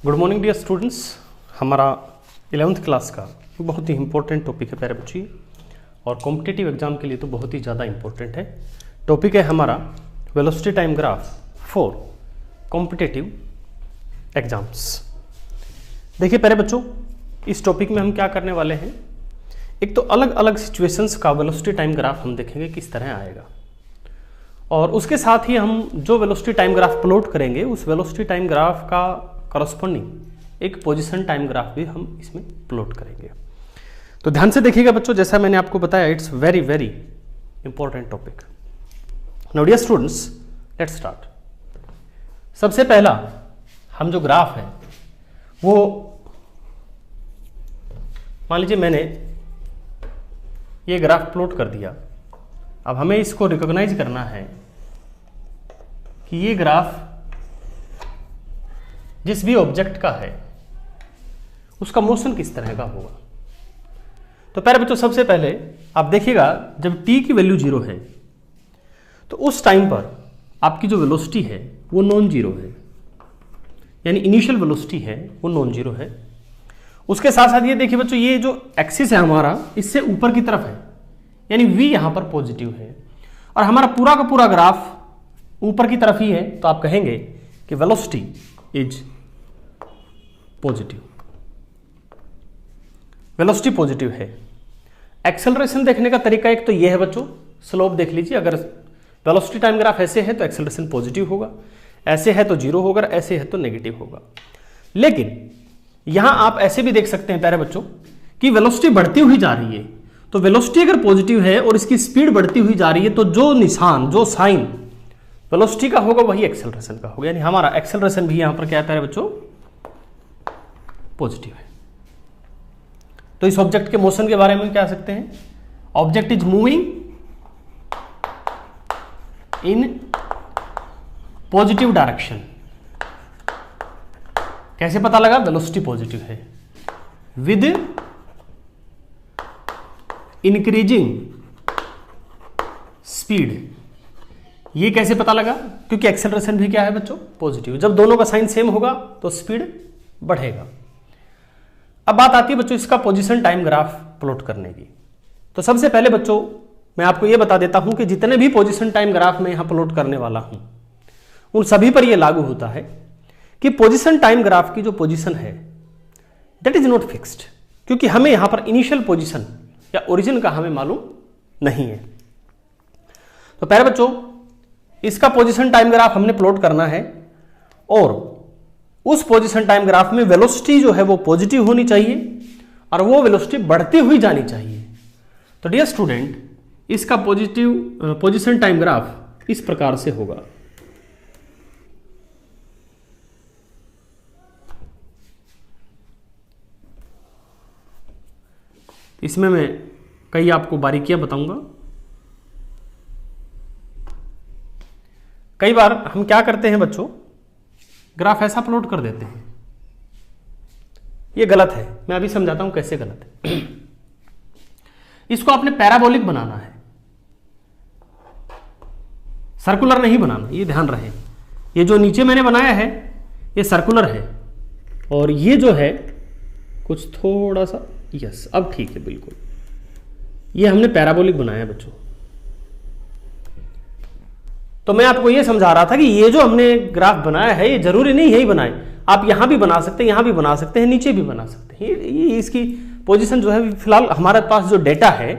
Good morning dear students. हमारा 11th class का बहुत ही इंपॉर्टेंट टॉपिक है प्यारे बच्चे, और कॉम्पिटिटिव एग्जाम के लिए तो बहुत ही ज़्यादा इंपॉर्टेंट है। टॉपिक है हमारा velocity time graph for competitive exams. देखिए प्यारे बच्चों, इस टॉपिक में हम क्या करने वाले हैं, एक तो अलग अलग सिचुएशंस का वेलोसिटी टाइम ग्राफ हम देखेंगे किस तरह आएगा, और उसके साथ ही हम जो वेलोसिटी टाइम ग्राफ प्लॉट करेंगे उस वेलोसिटी टाइम ग्राफ का करस्पॉन्डिंग एक पोजीशन टाइम ग्राफ भी हम इसमें प्लॉट करेंगे। तो ध्यान से देखिएगा बच्चों, जैसा मैंने आपको बताया, it's very very important topic. Now dear students, let's start. सबसे पहला हम जो ग्राफ है वो मान लीजिए मैंने ये ग्राफ प्लॉट कर दिया। अब हमें इसको रिकॉग्नाइज करना है कि ये ग्राफ जिस भी ऑब्जेक्ट का है उसका मोशन किस तरह का होगा। तो प्यारे बच्चों, सबसे पहले आप देखिएगा, जब t की वैल्यू 0 है तो उस टाइम पर आपकी जो वेलोसिटी है वो नॉन जीरो है, यानी इनिशियल वेलोसिटी है वो नॉन जीरो है। उसके साथ साथ ये देखिए बच्चों, ये जो एक्सिस है हमारा इससे ऊपर की तरफ है, यानी v यहां पर पॉजिटिव है, और हमारा पूरा का पूरा ग्राफ ऊपर की तरफ ही है। तो आप कहेंगे कि velocity is positive, velocity positive है। एक्सेलरेशन देखने का तरीका एक तो ये है बच्चों, स्लोप देख लीजिए। अगर वेलोसिटी टाइम ग्राफ ऐसे है तो एक्सेलरेशन पॉजिटिव होगा, ऐसे है तो जीरो होगा, ऐसे है तो नेगेटिव होगा। लेकिन यहां आप ऐसे भी देख सकते हैं प्यारे बच्चों कि वेलोसिटी बढ़ती हुई जा रही है। तो वेलोसिटी अगर पॉजिटिव है और इसकी स्पीड बढ़ती हुई जा रही है तो जो निशान, जो साइन वेलोसिटी का होगा वही एक्सेलरेशन का होगा, यानी हमारा एक्सेलरेशन भी यहां पर क्या है प्यारे बच्चों, पॉजिटिव है। तो इस ऑब्जेक्ट के मोशन के बारे में क्या सकते हैं, object is moving in positive direction. कैसे पता लगा, वेलोसिटी पॉजिटिव है विद इंक्रीजिंग स्पीड। ये कैसे पता लगा, क्योंकि एक्सेलरेशन भी क्या है बच्चों, पॉजिटिव। जब दोनों का साइन सेम होगा तो स्पीड बढ़ेगा। अब बात आती है बच्चों इसका पोजीशन टाइम ग्राफ प्लॉट करने की। तो सबसे पहले बच्चों मैं आपको यह बता देता हूं कि जितने भी पोजीशन टाइम ग्राफ मैं यहां प्लॉट करने वाला हूं उन सभी पर यह लागू होता है कि पोजीशन टाइम ग्राफ की जो पोजीशन है दैट इज नॉट फिक्स्ड, क्योंकि हमें यहां पर इनिशियल पोजीशन या ओरिजिन का हमें मालूम नहीं है। तो पहले बच्चों इसका पोजीशन टाइम ग्राफ हमने प्लॉट करना है, और उस पोजीशन टाइम ग्राफ में वेलोसिटी जो है वो पॉजिटिव होनी चाहिए और वो वेलोसिटी बढ़ती हुई जानी चाहिए। तो डियर स्टूडेंट, इसका पोजीशन टाइम ग्राफ इस प्रकार से होगा। इसमें मैं कई आपको बारीकियां बताऊंगा। कई बार हम क्या करते हैं बच्चों, ग्राफ ऐसा प्लॉट कर देते हैं, ये गलत है। मैं अभी समझाता हूं कैसे गलत है। इसको आपने पैराबोलिक बनाना है, सर्कुलर नहीं बनाना, ये ध्यान रहे। ये जो नीचे मैंने बनाया है ये सर्कुलर है, और ये जो है कुछ थोड़ा सा, यस अब ठीक है बिल्कुल, ये हमने पैराबोलिक बनाया बच्चों। तो मैं आपको यह समझा रहा था कि ये जो हमने ग्राफ बनाया है ये जरूरी नहीं यही बनाए, आप यहां भी बना सकते हैं, यहां भी बना सकते हैं, नीचे भी बना सकते हैं। ये इसकी पोजीशन जो है, फिलहाल हमारे पास जो डेटा है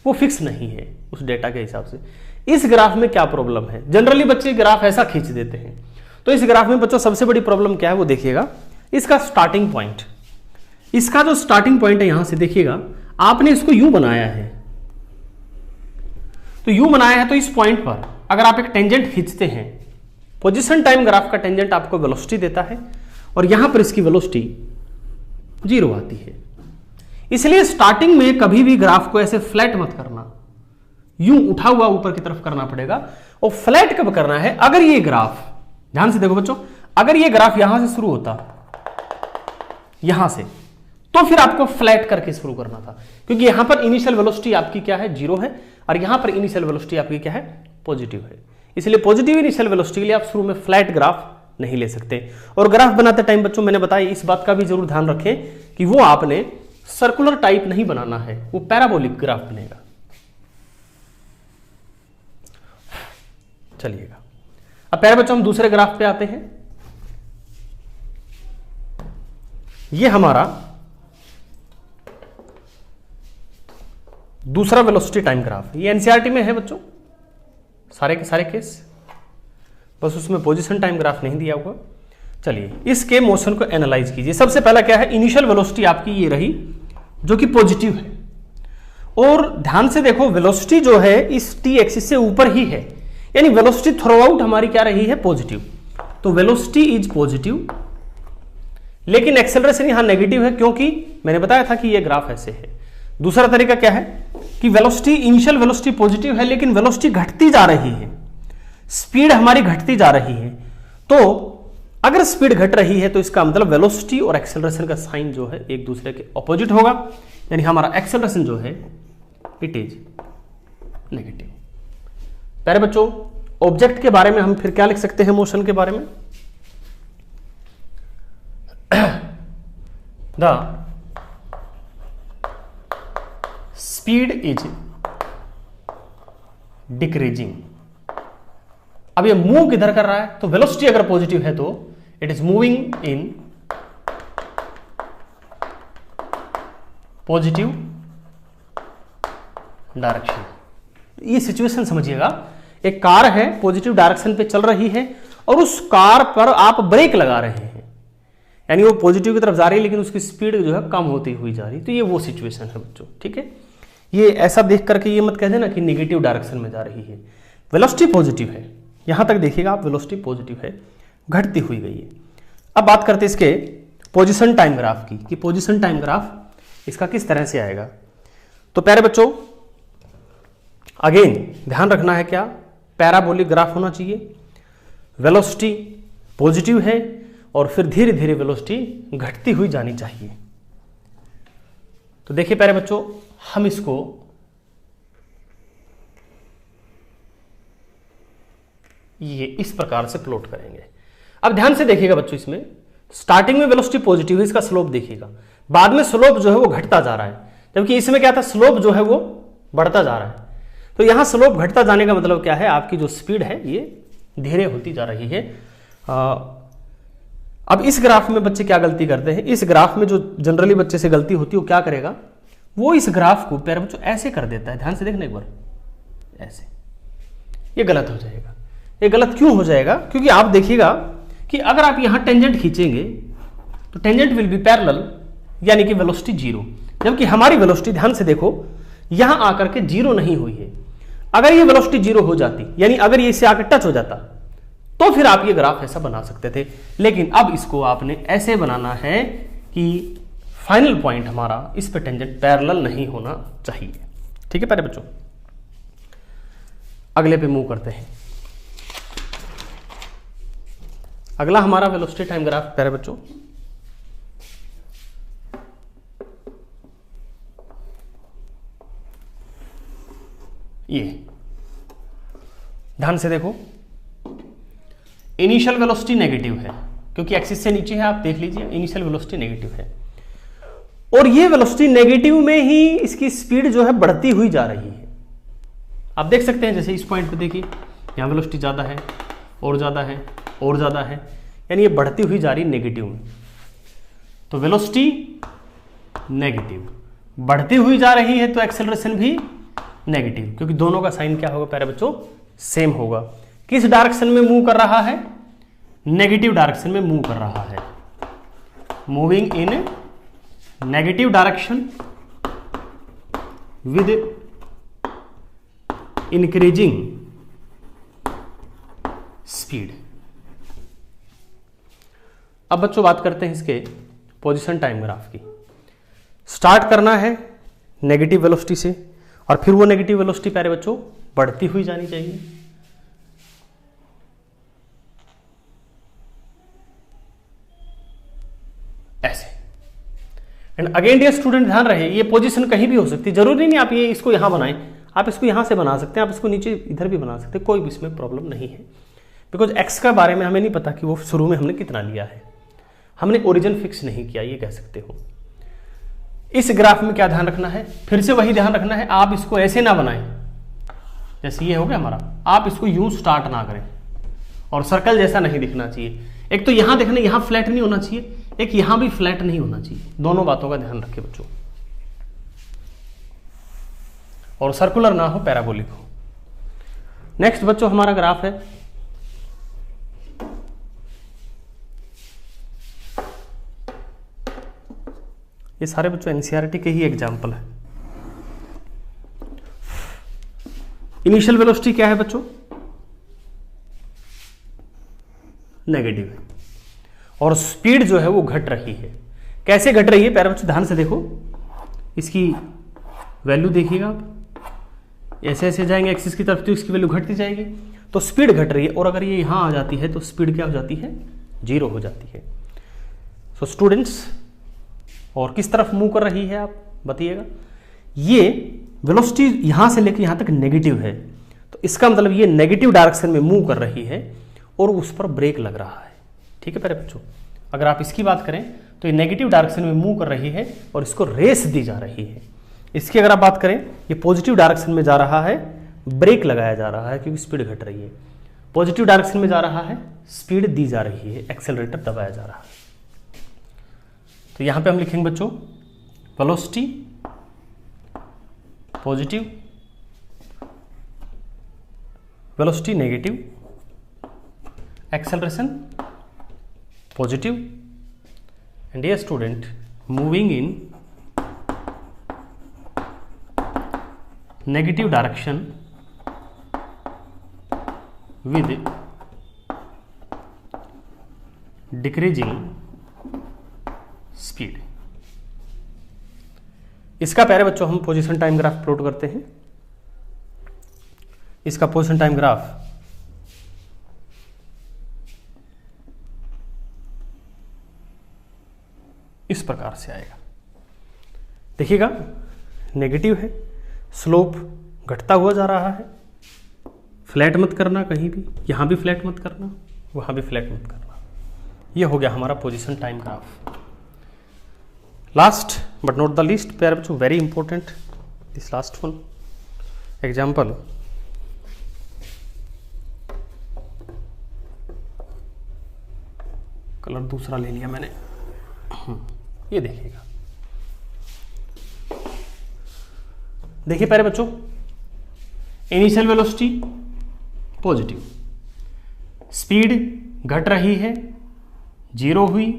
वो फिक्स नहीं है। उस डेटा के हिसाब से इस ग्राफ में क्या प्रॉब्लम है, जनरली बच्चे ग्राफ ऐसा खींच देते हैं। तो इस ग्राफ में बच्चों सबसे बड़ी प्रॉब्लम क्या है वो देखिएगा, इसका स्टार्टिंग पॉइंट, इसका जो स्टार्टिंग पॉइंट है यहां से देखिएगा, आपने इसको यू बनाया है। तो यू बनाया है तो इस पॉइंट पर अगर आप एक टेंजेंट खींचते हैं, पोजीशन टाइम ग्राफ का टेंजेंट आपको वेलोसिटी देता है, और यहां पर इसकी वेलोसिटी जीरो आती है। इसलिए स्टार्टिंग में कभी भी ग्राफ को ऐसे फ्लैट मत करना, यूं उठा हुआ ऊपर की तरफ करना पड़ेगा। और फ्लैट कब करना है, अगर ये ग्राफ, ध्यान से देखो बच्चों, अगर ये ग्राफ यहां से शुरू होता, यहां से, तो फिर आपको फ्लैट करके शुरू करना था, क्योंकि यहां पर इनिशियल वेलोसिटी आपकी क्या है, जीरो है, और यहां पर इनिशियल वेलोसिटी आपकी क्या है, पॉजिटिव है। इसलिए पॉजिटिव इनिशियल वेलोसिटी के लिए आप शुरू में फ्लैट ग्राफ नहीं ले सकते। और ग्राफ बनाते टाइम बच्चों मैंने बताया इस बात का भी जरूर ध्यान रखें कि वो आपने सर्कुलर टाइप नहीं बनाना है, वो पैराबोलिक ग्राफ बनेगा। चलिएगा, अब प्यारे बच्चों हम दूसरे ग्राफ पे आते हैं। ये हमारा दूसरा वेलोसिटी टाइम ग्राफ, ये एनसीईआरटी में है बच्चों, सारे के सारे केस, बस उसमें पोजीशन टाइम ग्राफ नहीं दिया हुआ। चलिए इसके मोशन को एनालाइज कीजिए। सबसे पहला क्या है, इनिशियल वेलोसिटी आपकी ये रही जो कि पॉजिटिव है, और ध्यान से देखो वेलोसिटी जो है इस टी एक्सिस से ऊपर ही है, यानी वेलोसिटी थ्रू आउट हमारी क्या रही है, पॉजिटिव। तो वेलोसिटी इज पॉजिटिव, लेकिन एक्सेलरेशन यहां नेगेटिव है, क्योंकि मैंने बताया था कि ये ग्राफ ऐसे है। दूसरा तरीका क्या है कि वेलोसिटी, इनिशियल वेलोसिटी पॉजिटिव है लेकिन वेलोसिटी घटती जा रही है, स्पीड हमारी घटती जा रही है। तो अगर स्पीड घट रही है तो इसका मतलब वेलोसिटी और एक्सेलरेशन का साइन जो है एक दूसरे के ऑपोजिट होगा, यानी हमारा एक्सेलरेशन जो है इट इज नेगेटिव। प्यारे बच्चों, ऑब्जेक्ट के बारे में हम फिर क्या लिख सकते हैं, मोशन के बारे में, द स्पीड इज डिक्रीजिंग। अब ये मूव किधर कर रहा है, तो वेलोसिटी अगर पॉजिटिव है तो it is moving in positive direction. ये सिचुएशन समझिएगा, एक कार है पॉजिटिव डायरेक्शन पे चल रही है और उस कार पर आप ब्रेक लगा रहे हैं, यानी वो पॉजिटिव की तरफ जा रही है लेकिन उसकी स्पीड जो है कम होती हुई जा रही है। तो ये वो सिचुएशन है बच्चों, ठीक है। ये ऐसा देख करके ये मत कह देना कि नेगेटिव डायरेक्शन में जा रही है, वेलोसिटी पॉजिटिव है, यहां तक देखिएगा आप, वेलोसिटी पॉजिटिव है, घटती हुई गई है। अब बात करते हैं इसके पोजीशन टाइम ग्राफ की, कि पोजीशन टाइम ग्राफ इसका किस तरह से आएगा। तो प्यारे बच्चों अगेन ध्यान रखना है क्या, पैराबोलिक ग्राफ होना चाहिए, वेलोसिटी पॉजिटिव है और फिर धीरे धीरे वेलोसिटी घटती हुई जानी चाहिए। तो देखिए प्यारे बच्चों, हम इसको ये इस प्रकार से प्लॉट करेंगे। अब ध्यान से देखिएगा बच्चों, इसमें स्टार्टिंग में वेलोसिटी पॉजिटिव है, इसका स्लोप देखिएगा, बाद में स्लोप जो है वो घटता जा रहा है, जबकि इसमें क्या था, स्लोप जो है वो बढ़ता जा रहा है। तो यहां स्लोप घटता जाने का मतलब क्या है, आपकी जो स्पीड है ये धीरे होती जा रही है। अब इस ग्राफ में बच्चे क्या गलती करते हैं, इस ग्राफ में जो जनरली बच्चे से गलती होती है वो क्या करेगा, वो इस ग्राफ को प्यारे बच्चों ऐसे कर देता है, ध्यान से देखना एक बार, ऐसे। ये गलत हो जाएगा। ये गलत क्यों हो जाएगा, क्योंकि आप देखिएगा कि अगर आप यहां टेंजेंट खींचेंगे तो टेंजेंट विल बी पैरेलल, यानी कि वेलोसिटी जीरो, जबकि हमारी वेलोसिटी ध्यान से देखो यहां आकर के जीरो नहीं हुई है। अगर ये वेलोसिटी जीरो हो जाती, यानी अगर ये इससे आकर टच हो जाता, तो फिर आप ये ग्राफ ऐसा बना सकते थे, लेकिन अब इसको आपने ऐसे बनाना है कि फाइनल पॉइंट हमारा इस पे टेंजेंट पैरेलल नहीं होना चाहिए, ठीक है प्यारे बच्चों। अगले पे मूव करते हैं। अगला हमारा वेलोसिटी टाइम ग्राफ प्यारे बच्चों, ये ध्यान से देखो, इनिशियल वेलोसिटी नेगेटिव है, क्योंकि एक्सिस से नीचे है, आप देख लीजिए इनिशियल वेलोसिटी नेगेटिव है, और ये वेलोसिटी नेगेटिव में ही इसकी स्पीड जो है बढ़ती हुई जा रही है। आप देख सकते हैं, जैसे इस पॉइंट पे देखिए यहां वेलोसिटी ज्यादा है और ज्यादा है और ज्यादा है, यानी ये बढ़ती हुई जा रही है नेगेटिव में। तो वेलोसिटी नेगेटिव बढ़ती हुई जा रही है तो एक्सेलरेशन भी नेगेटिव, क्योंकि दोनों का साइन क्या होगा प्यारे बच्चों, सेम होगा। किस डायरेक्शन में मूव कर रहा है, नेगेटिव डायरेक्शन में मूव कर रहा है, moving in negative direction with increasing speed. अब बच्चों बात करते हैं इसके पोजीशन टाइम ग्राफ की। स्टार्ट करना है नेगेटिव वेलोसिटी से और फिर वो नेगेटिव वेलोसिटी प्यारे बच्चों बढ़ती हुई जानी चाहिए। ऐसे। एंड अगेन डियर स्टूडेंट ध्यान रहे, ये पोजीशन कहीं भी हो सकती है, जरूरी नहीं आप ये इसको यहां बनाएं, आप इसको यहां से बना सकते हैं, आप इसको नीचे इधर भी बना सकते हैं, कोई भी इसमें प्रॉब्लम नहीं है। बिकॉज एक्स का बारे में हमें नहीं पता कि वो शुरू में हमने कितना लिया है, हमने ओरिजिन फिक्स नहीं किया, ये कह सकते हो। इस ग्राफ में क्या ध्यान रखना है, फिर से वही ध्यान रखना है, आप इसको ऐसे ना बनाएं जैसे ये हो गया हमारा, आप इसको यूं स्टार्ट ना करें और सर्कल जैसा नहीं दिखना चाहिए। एक तो यहां देखना, यहां फ्लैट नहीं होना चाहिए, एक यहां भी फ्लैट नहीं होना चाहिए, दोनों बातों का ध्यान रखें बच्चों, और सर्कुलर ना हो, पैराबोलिक हो। नेक्स्ट बच्चों हमारा ग्राफ है ये सारे बच्चों एनसीईआरटी के ही एग्जाम्पल है। इनिशियल वेलोसिटी क्या है बच्चों, नेगेटिव है, और स्पीड जो है वो घट रही है। कैसे घट रही है, प्यारे बच्चों ध्यान से देखो, इसकी वैल्यू देखिएगा आप, ऐसे ऐसे जाएंगे एक्सिस की तरफ तो इसकी वैल्यू घटती जाएगी, तो स्पीड घट रही है, और अगर ये यहां आ जाती है तो स्पीड क्या हो जाती है, 0 हो जाती है। सो स्टूडेंट्स, और किस तरफ मूव कर रही है आप बताइएगा, ये वेलोसिटी यहां से लेकर यहां तक नेगेटिव है, तो इसका मतलब ये नेगेटिव डायरेक्शन में मूव कर रही है और उस पर ब्रेक लग रहा है। ठीक है प्यारे बच्चों, अगर आप इसकी बात करें तो ये नेगेटिव डायरेक्शन में मूव कर रही है और इसको रेस दी जा रही है। इसकी अगर आप बात करें, ये पॉजिटिव डायरेक्शन में जा रहा है, ब्रेक लगाया जा रहा है क्योंकि स्पीड घट रही है। पॉजिटिव डायरेक्शन में जा रहा है, स्पीड दी जा रही है, एक्सेलरेटर दबाया जा रहा है। तो यहां पे हम लिखेंगे बच्चों velocity positive, velocity negative, acceleration positive, and ये student moving in negative direction with decreasing speed. इसका प्यारे बच्चों हम पोजीशन टाइम ग्राफ प्लॉट करते हैं। इसका पोजीशन टाइम ग्राफ इस प्रकार से आएगा, देखिएगा नेगेटिव है, स्लोप घटता हुआ जा रहा है, फ्लैट मत करना कहीं भी, यहां भी फ्लैट मत करना, वहां भी फ्लैट मत करना। यह हो गया हमारा position time graph. Last but not the least प्यारे बच्चों, very important this last one example. Colour दूसरा ले लिया मैंने, ये देखिएगा, देखिए प्यारे बच्चों, इनिशियल वेलोसिटी पॉजिटिव, स्पीड घट रही है, 0 हुई,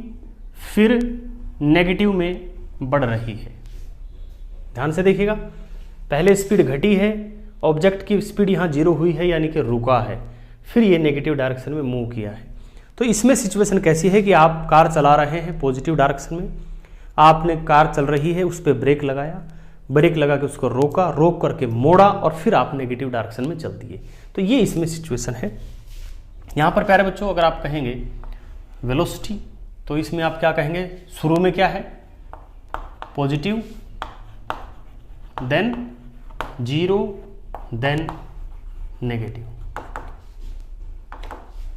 फिर नेगेटिव में बढ़ रही है। ध्यान से देखिएगा, पहले स्पीड घटी है, ऑब्जेक्ट की स्पीड यहां 0 हुई है यानी कि रुका है, फिर ये नेगेटिव डायरेक्शन में मूव किया है। तो इसमें सिचुएशन कैसी है कि आप कार चला रहे हैं पॉजिटिव डायरेक्शन में, आपने कार चल रही है, उस पर ब्रेक लगाया, ब्रेक लगा के उसको रोका, रोक करके मोड़ा और फिर आप नेगेटिव डायरेक्शन में चल दिए। तो ये इसमें सिचुएशन है। यहां पर प्यारे बच्चों अगर आप कहेंगे वेलोसिटी, तो इसमें आप क्या कहेंगे, शुरू में क्या है, पॉजिटिव, देन 0, देन नेगेटिव।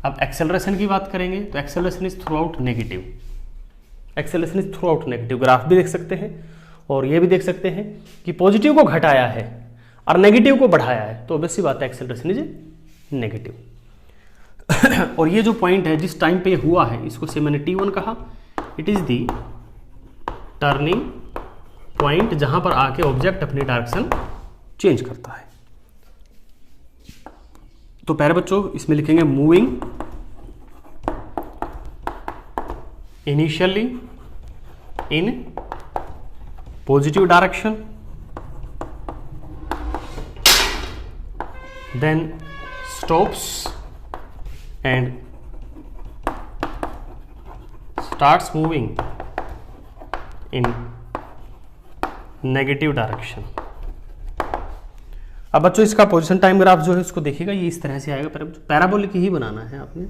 अब एक्सेलरेशन की बात करेंगे तो acceleration is through out negative, acceleration is through out negative. Graph भी देख सकते हैं और ये भी देख सकते हैं कि पॉजिटिव को घटाया है और नेगेटिव को बढ़ाया है, तो ऑब्वियस सी बात है एक्सेलरेशन इज नेगेटिव। और ये जो पॉइंट है जिस टाइम पे हुआ है, इसको से मैंने T1 कहा, it is the turning point जहां पर आके ऑब्जेक्ट अपनी डायरेक्शन चेंज करता है। तो प्यारे बच्चों इसमें लिखेंगे moving initially in positive direction, then stops and starts moving in negative direction। अब बच्चों इसका पोजीशन टाइम ग्राफ जो है इसको देखिएगा, ये इस तरह से आएगा। पैराबोलिक ही बनाना है आपने,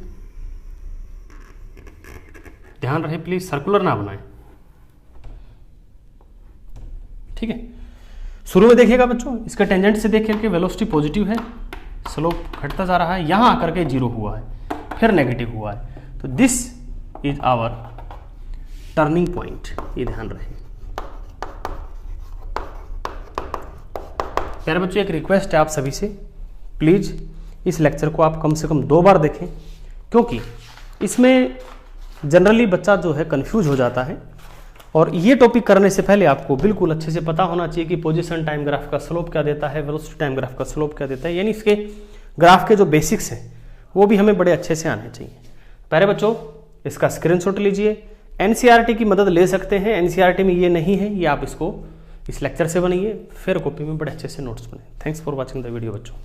ध्यान रहे प्लीज, सर्कुलर ना बनाए, ठीक है। शुरू में देखिएगा बच्चों, इसका टेंजेंट से देख करके वेलोसिटी पॉजिटिव है, स्लोप घटता जा रहा है, यहां आकर के 0 हुआ है, फिर नेगेटिव हुआ है, तो this is our turning point, ये ध्यान रहे। प्यारे बच्चों, एक रिक्वेस्ट है आप सभी से, प्लीज इस लेक्चर को आप कम से कम 2 बार देखें, क्योंकि इसमें जनरली बच्चा जो है कंफ्यूज हो जाता है। और ये टॉपिक करने से पहले आपको बिल्कुल अच्छे से पता होना चाहिए कि पोजीशन टाइम ग्राफ का स्लोप क्या देता है, वेलोसिटी टाइम ग्राफ का स्लोप क्या देता है, यानी इसके ग्राफ के जो बेसिक्स हैं वो भी हमें बड़े अच्छे से आने चाहिए। प्यारे बच्चों, इसका स्क्रीनशॉट लीजिए, एनसीईआरटी की मदद ले सकते हैं, एनसीईआरटी में ये नहीं है, ये आप इसको इस लेक्चर से बनाइए, फिर कॉपी में बड़े अच्छे से नोट्स बनाए। Thanks for watching the video बच्चों।